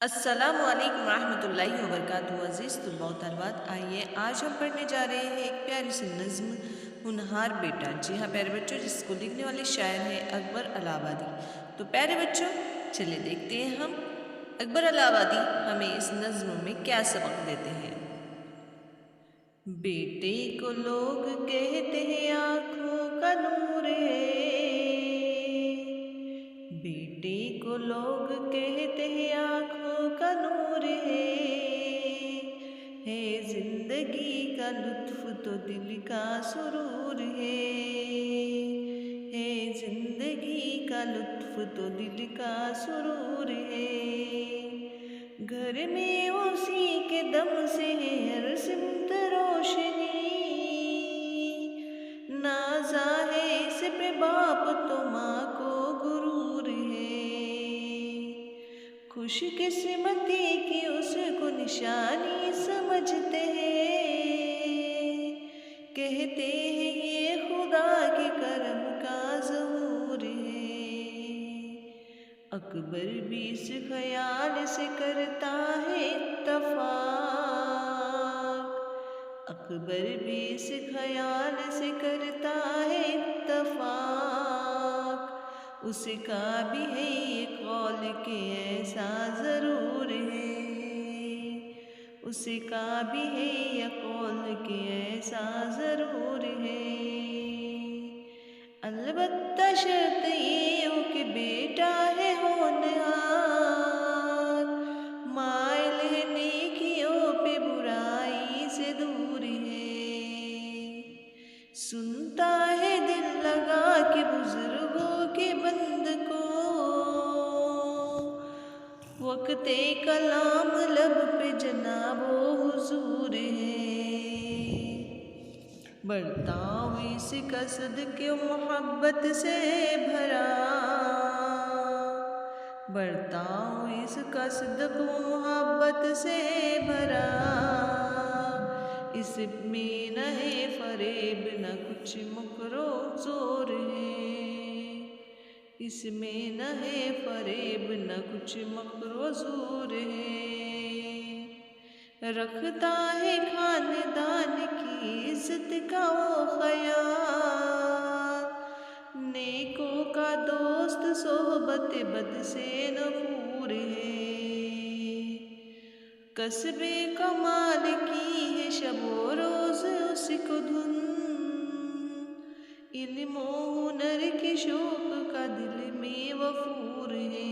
अस्सलामु अलैकुम रहमतुल्लाहि व बरकातुहू। अज़ीज़ तुल्बा व तलबात, आइए आज हम पढ़ने जा रहे हैं एक प्यारी सी नज़्म होनहार बेटा। जी हाँ प्यारे बच्चों, जिसको लिखने वाले शायर हैं अकबर इलाहाबादी। तो प्यारे बच्चों, चलिए देखते हैं हम अकबर इलाहाबादी हमें इस नज़्म में क्या सबक देते हैं। बेटे को लोग कहते हैं आँखों का नूर है, बेटे को लोग कहते हैं आँखों का नूर है जिंदगी का लुत्फ तो दिल का सुरूर है जिंदगी का लुत्फ तो दिल का सुरूर है। घर में उसी के दम से है हर सिमत रोशनी, नाजा है इस पे बाप तो माँ को गुरूर है। खुशकिस्मती की उसको निशानी समझते हैं, कहते हैं ये खुदा के करम का ज़हूर है। अकबर भी इस ख्याल से करता है इत्तफाक, अकबर भी इस ख्याल से करता है इत्तफाक। उसका भी है ये कौल के ऐसा ज़रूर है, उसका भी है ये कौल के ऐसा ज़रूर है। अलबत्ता शर्त ये हो कि बेटा है होनहार, माइल है नेकियों पे बुराई से दूर है। सुनता है दिल लगा के बुजुर्गों के बंद को, वक्ते कलाम लब पे जनाबो हुजूर है। बरताओ इस कसद के मोहब्बत से भरा, बरताओ इस कसद को मोहब्बत से भरा। इसमें न है फरेब न कुछ मुकरो जोर है, इसमें न है फरेब न कुछ मकरो जोर है। रखता है खानदान की इज्जत का वो ख्याल, नेकों का दोस्त सोहबत बद से नफूर है। कस्बे कमाल की है शबो रोज उसको धुन, इल्म हुनर के शौक का दिल में वफूर है।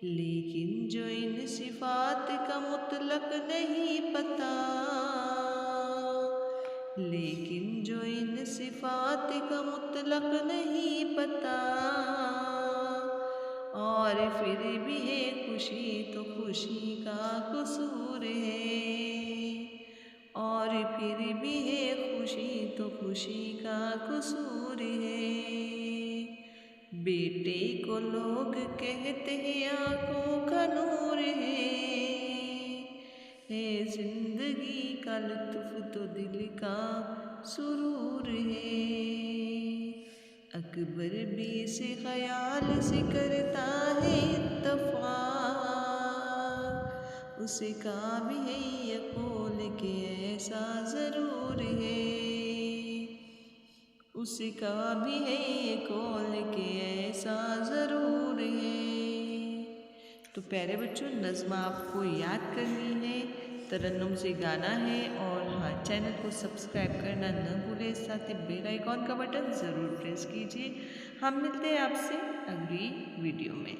लेकिन जो इन सिफात का मुतलक नहीं पता, लेकिन जो इन सिफात का मुतलक नहीं पता, और फिर भी है खुशी तो खुशी का कसूर है, और फिर भी है खुशी तो खुशी का कसूर है। बेटे को लोग कहते हैं आँखों का नूर है जिंदगी का लुत्फ तो दिल का सुरूर है। अकबर भी इस ख्याल से करता है इत्तफाक, उसका भी है ये कौल के ऐसा ज़रूर है, उसका भी है ये कौल के ऐसा ज़रूर है। तो प्यारे बच्चों, नज़्म आपको याद करनी है, तरन्नुम से गाना है, और हाँ, चैनल को सब्सक्राइब करना न भूलें, साथ ही बेल आइकॉन का बटन ज़रूर प्रेस कीजिए। हम मिलते हैं आपसे अगली वीडियो में।